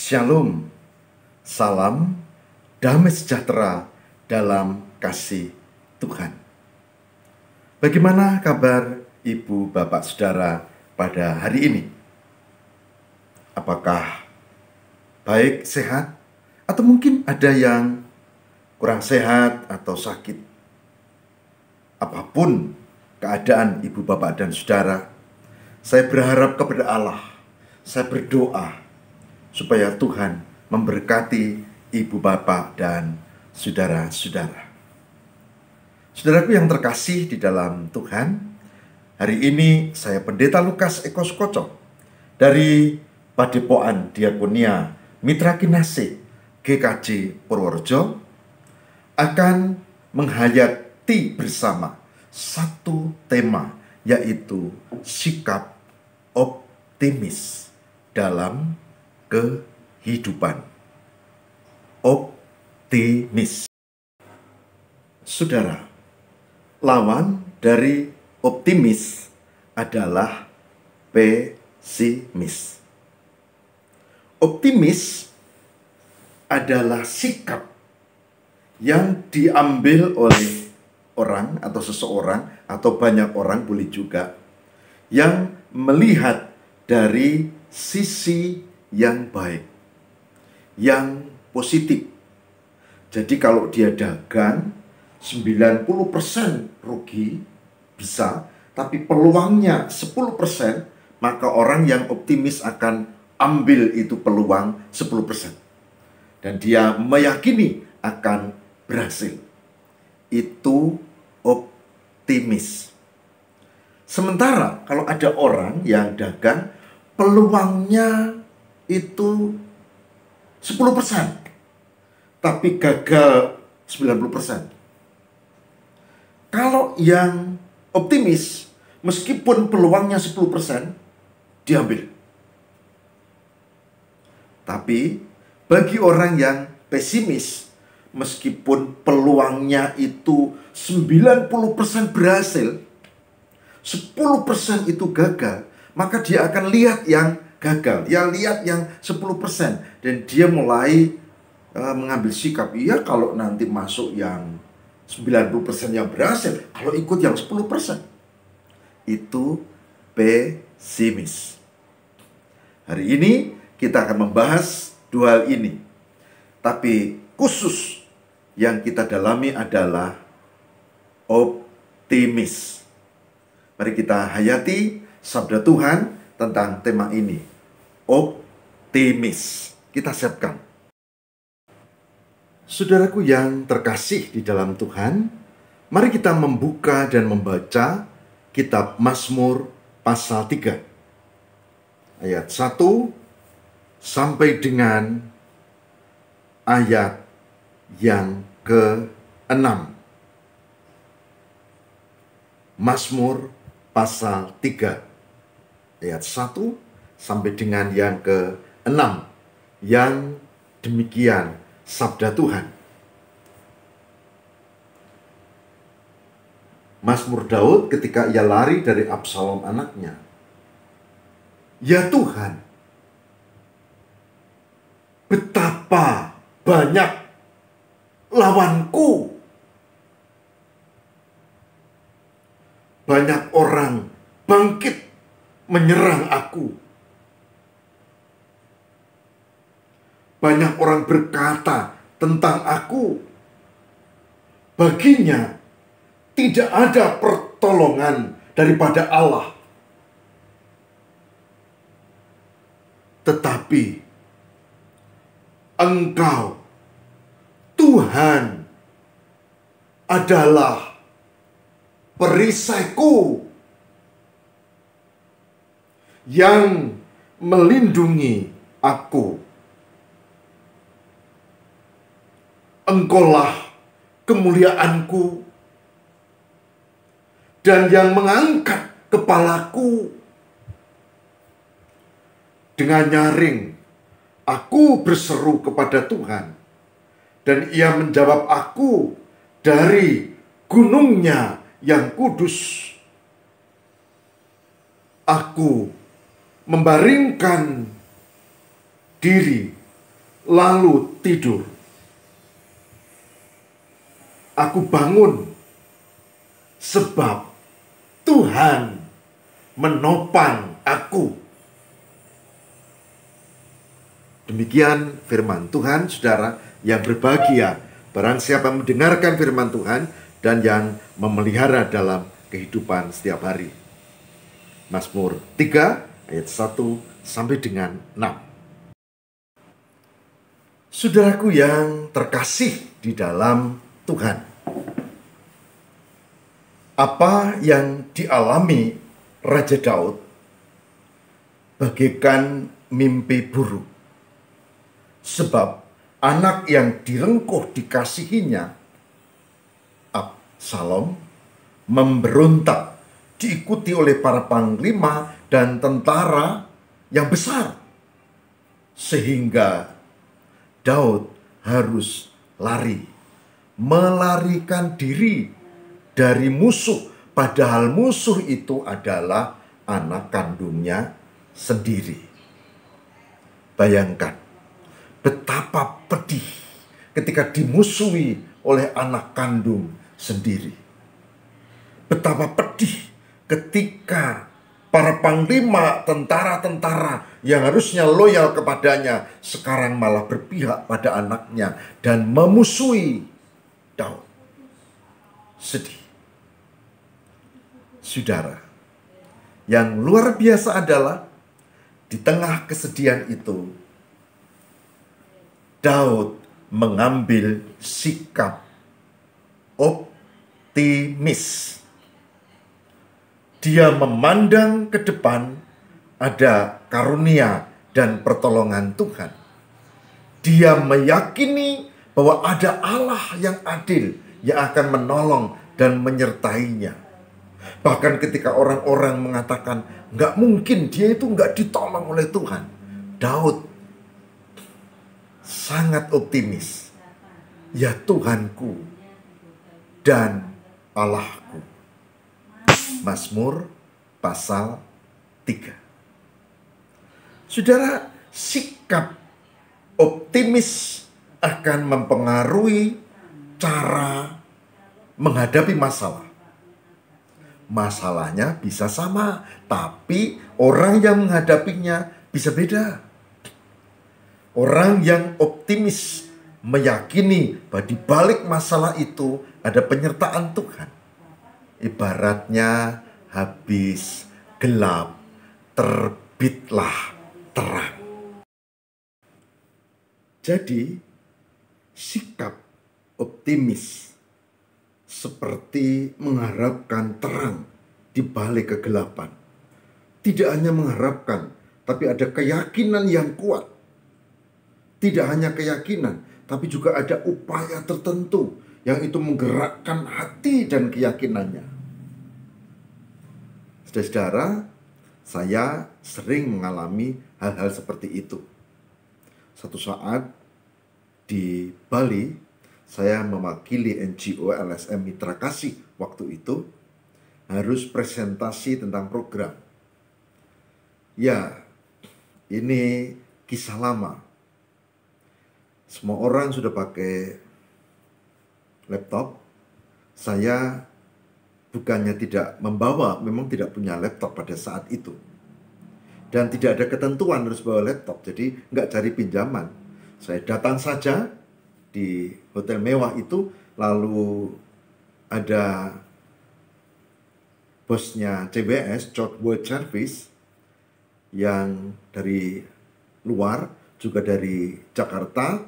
Shalom, salam, damai sejahtera dalam kasih Tuhan. Bagaimana kabar Ibu, Bapak, Saudara pada hari ini? Apakah baik, sehat? Atau mungkin ada yang kurang sehat atau sakit? Apapun keadaan Ibu, Bapak, dan Saudara, saya berharap kepada Allah, saya berdoa supaya Tuhan memberkati ibu, bapak, dan saudara-saudara. Saudaraku yang terkasih di dalam Tuhan, hari ini saya Pendeta Lukas Eko Sukoco dari Padepokan Diakonia Mitra Kinasih GKJ Purworejo akan menghayati bersama satu tema, yaitu sikap optimis dalam kehidupan. Optimis. Saudara, lawan dari optimis adalah pesimis. Optimis adalah sikap yang diambil oleh orang atau seseorang atau banyak orang boleh juga yang melihat dari sisi yang baik, yang positif. Jadi kalau dia dagang 90% rugi bisa, tapi peluangnya 10%, maka orang yang optimis akan ambil itu peluang 10%. Dan dia meyakini akan berhasil. Itu optimis. Sementara kalau ada orang yang dagang peluangnya itu 10%, tapi gagal 90%. Kalau yang optimis, meskipun peluangnya 10%, diambil. Tapi bagi orang yang pesimis, meskipun peluangnya itu 90% berhasil, 10% itu gagal, maka dia akan lihat yang gagal, dia lihat yang 10%, dan dia mulai mengambil sikap, iya kalau nanti masuk yang 90% yang berhasil, kalau ikut yang 10%. Itu pesimis. Hari ini kita akan membahas dua hal ini, tapi khusus yang kita dalami adalah optimis. Mari kita hayati sabda Tuhan tentang tema ini. Optimis. Kita siapkan. Saudaraku yang terkasih di dalam Tuhan, mari kita membuka dan membaca kitab Mazmur pasal 3. Ayat 1 sampai dengan ayat yang ke-6. Mazmur pasal 3. Ayat 1 sampai dengan yang ke-6. Yang demikian sabda Tuhan. Mazmur Daud ketika ia lari dari Absalom anaknya. Ya Tuhan, betapa banyak lawanku. Banyak orang bangkit menyerang aku. Banyak orang berkata tentang aku, baginya tidak ada pertolongan daripada Allah. Tetapi Engkau, Tuhan, adalah perisaiku yang melindungi aku. Engkaulah kemuliaanku dan yang mengangkat kepalaku. Dengan nyaring aku berseru kepada Tuhan, dan Ia menjawab aku dari gunungnya yang kudus. Aku membaringkan diri lalu tidur. Aku bangun sebab Tuhan menopang aku. Demikian firman Tuhan, saudara yang berbahagia. Barang siapa mendengarkan firman Tuhan dan yang memelihara dalam kehidupan setiap hari. Mazmur 3 ayat 1 sampai dengan 6. Saudaraku yang terkasih di dalam Tuhan, apa yang dialami Raja Daud bagaikan mimpi buruk. Sebab anak yang direngkuh dikasihinya, Absalom, memberontak, diikuti oleh para panglima dan tentara yang besar. Sehingga Daud harus lari, melarikan diri dari musuh, padahal musuh itu adalah anak kandungnya sendiri. Bayangkan betapa pedih ketika dimusuhi oleh anak kandung sendiri. Betapa pedih ketika para panglima, tentara-tentara yang harusnya loyal kepadanya sekarang malah berpihak pada anaknya dan memusuhi Daud. Sedih. Saudara, yang luar biasa adalah di tengah kesedihan itu, Daud mengambil sikap optimis. Dia memandang ke depan ada karunia dan pertolongan Tuhan. Dia meyakini bahwa ada Allah yang adil yang akan menolong dan menyertainya. Bahkan ketika orang-orang mengatakan nggak mungkin dia itu nggak ditolong oleh Tuhan, Daud sangat optimis. Ya Tuhanku dan Allahku. Mazmur pasal 3. Saudara, sikap optimis akan mempengaruhi cara menghadapi masalah. Masalahnya bisa sama, tapi orang yang menghadapinya bisa beda. Orang yang optimis meyakini bahwa di balik masalah itu ada penyertaan Tuhan. Ibaratnya habis gelap, terbitlah terang. Jadi, sikap optimis seperti mengharapkan terang di balik kegelapan. Tidak hanya mengharapkan, tapi ada keyakinan yang kuat. Tidak hanya keyakinan, tapi juga ada upaya tertentu yang itu menggerakkan hati dan keyakinannya. Saudara-saudara, saya sering mengalami hal-hal seperti itu. Satu saat di Bali, saya mewakili NGO LSM Mitra Kasih waktu itu harus presentasi tentang program. Ya, ini kisah lama. Semua orang sudah pakai laptop. Saya bukannya tidak membawa, memang tidak punya laptop pada saat itu. Dan tidak ada ketentuan harus bawa laptop, jadi nggak cari pinjaman. Saya datang saja di hotel mewah itu, lalu ada bosnya CBS, Church World Service, yang dari luar, juga dari Jakarta,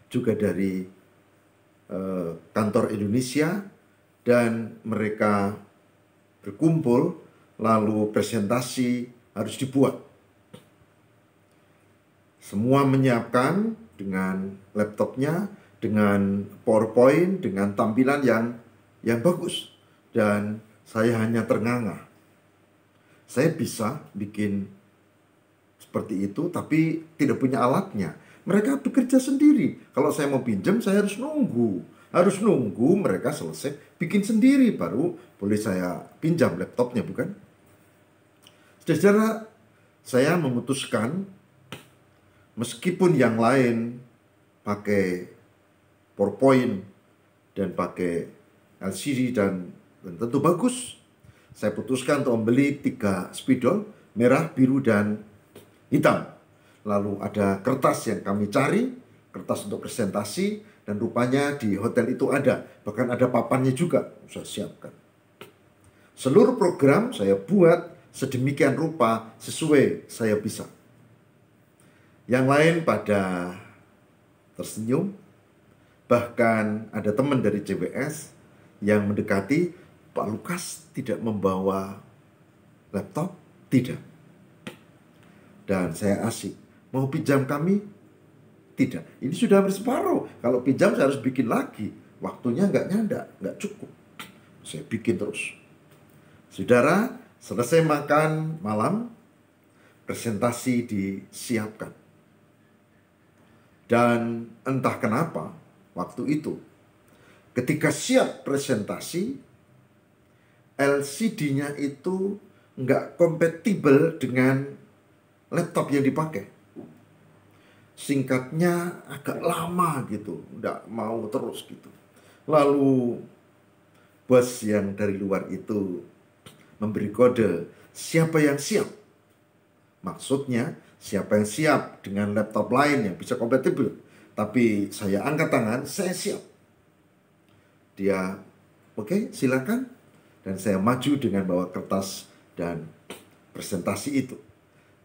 juga dari kantor Indonesia, dan mereka berkumpul, lalu presentasi harus dibuat. Semua menyiapkan dengan laptopnya, dengan PowerPoint, dengan tampilan yang bagus. Dan saya hanya ternganga. Saya bisa bikin seperti itu, tapi tidak punya alatnya. Mereka bekerja sendiri. Kalau saya mau pinjam, saya harus nunggu. Harus nunggu mereka selesai bikin sendiri, baru boleh saya pinjam laptopnya, bukan? Saudara, saya memutuskan, meskipun yang lain pakai PowerPoint dan pakai LCD dan tentu bagus. Saya putuskan untuk membeli 3 spidol, merah, biru, dan hitam. Lalu ada kertas yang kami cari, kertas untuk presentasi, dan rupanya di hotel itu ada. Bahkan ada papannya juga, saya siapkan. Seluruh program saya buat sedemikian rupa sesuai saya bisa. Yang lain pada tersenyum. Bahkan ada teman dari CBS yang mendekati, Pak Lukas tidak membawa laptop? Tidak. Dan saya asik, mau pinjam kami? Tidak. Ini sudah hampir separuh. Kalau pinjam saya harus bikin lagi. Waktunya nggak nyanda, nggak cukup. Saya bikin terus. Saudara, selesai makan malam, presentasi disiapkan. Dan entah kenapa, waktu itu, ketika siap presentasi, LCD-nya itu nggak kompatibel dengan laptop yang dipakai. Singkatnya agak lama gitu, nggak mau terus gitu. Lalu bos yang dari luar itu memberi kode, siapa yang siap? Maksudnya, siapa yang siap dengan laptop lain yang bisa kompatibel. Tapi saya angkat tangan, saya siap. Dia, oke, silakan. Dan saya maju dengan bawa kertas dan presentasi itu.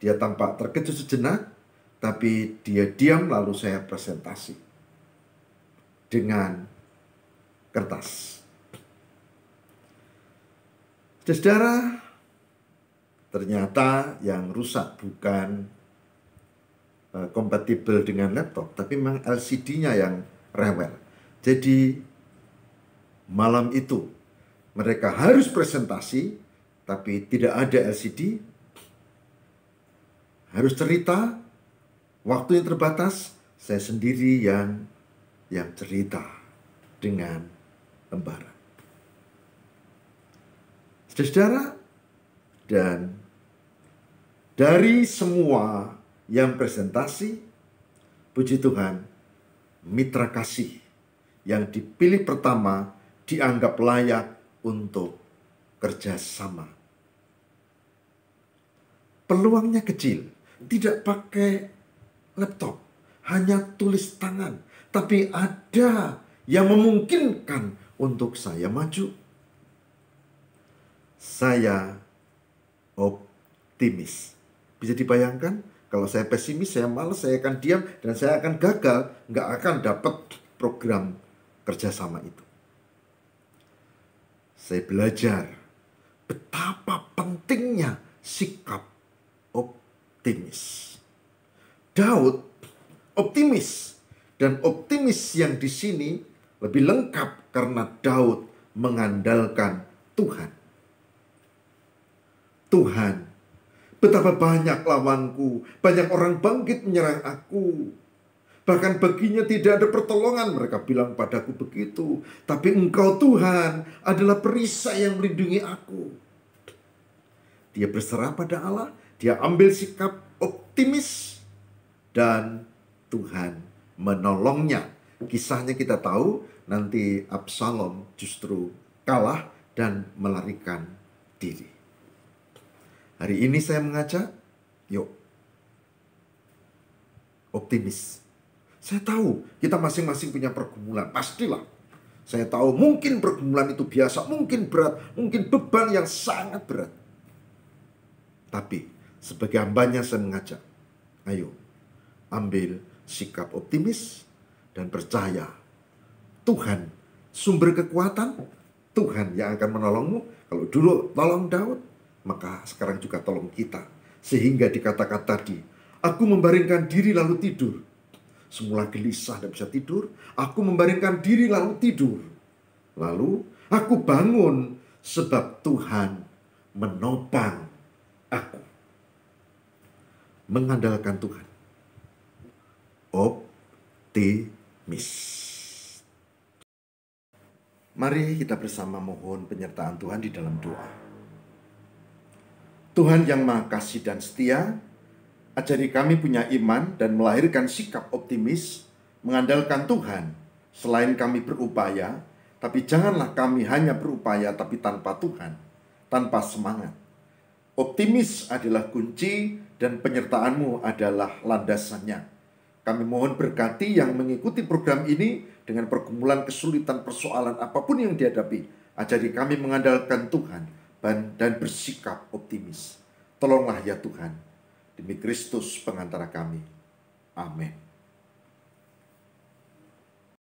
Dia tampak terkejut sejenak, tapi dia diam lalu saya presentasi dengan kertas. Saudara, ternyata yang rusak bukan kompatibel dengan laptop, tapi memang LCD-nya yang rewel. Jadi malam itu mereka harus presentasi, tapi tidak ada LCD. Harus cerita, waktu yang terbatas, saya sendiri yang cerita dengan lembaran. Saudara, dan dari semua yang presentasi, puji Tuhan, mitra kasih yang dipilih pertama dianggap layak untuk kerjasama. Peluangnya kecil, tidak pakai laptop, hanya tulis tangan. Tapi ada yang memungkinkan untuk saya maju. Saya optimis. Bisa dibayangkan, kalau saya pesimis, saya malas, saya akan diam, dan saya akan gagal, nggak akan dapat program kerjasama itu. Saya belajar betapa pentingnya sikap optimis. Daud optimis, dan optimis yang di sini lebih lengkap karena Daud mengandalkan Tuhan. Tuhan, betapa banyak lawanku, banyak orang bangkit menyerang aku. Bahkan baginya tidak ada pertolongan, mereka bilang padaku begitu. Tapi Engkau Tuhan adalah perisai yang melindungi aku. Dia berserah pada Allah, dia ambil sikap optimis, dan Tuhan menolongnya. Kisahnya kita tahu, nanti Absalom justru kalah dan melarikan diri. Hari ini saya mengajak, yuk, optimis. Saya tahu kita masing-masing punya pergumulan, pastilah. Saya tahu mungkin pergumulan itu biasa, mungkin berat, mungkin beban yang sangat berat. Tapi sebagai hambanya saya mengajak, ayo ambil sikap optimis dan percaya Tuhan sumber kekuatan, Tuhan yang akan menolongmu. Kalau dulu tolong Daud, maka sekarang juga tolong kita. Sehingga dikatakan tadi, aku membaringkan diri lalu tidur. Semula gelisah dan bisa tidur, aku membaringkan diri lalu tidur. Lalu aku bangun sebab Tuhan menopang aku. Mengandalkan Tuhan. Optimis. Mari kita bersama mohon penyertaan Tuhan di dalam doa. Tuhan yang Maha Kasih dan Setia, ajari kami punya iman dan melahirkan sikap optimis mengandalkan Tuhan selain kami berupaya, tapi janganlah kami hanya berupaya tapi tanpa Tuhan, tanpa semangat. Optimis adalah kunci dan penyertaan-Mu adalah landasannya. Kami mohon berkati yang mengikuti program ini dengan pergumulan, kesulitan, persoalan apapun yang dihadapi. Ajari kami mengandalkan Tuhan dan bersikap optimis. Tolonglah ya Tuhan. Demi Kristus pengantara kami. Amin.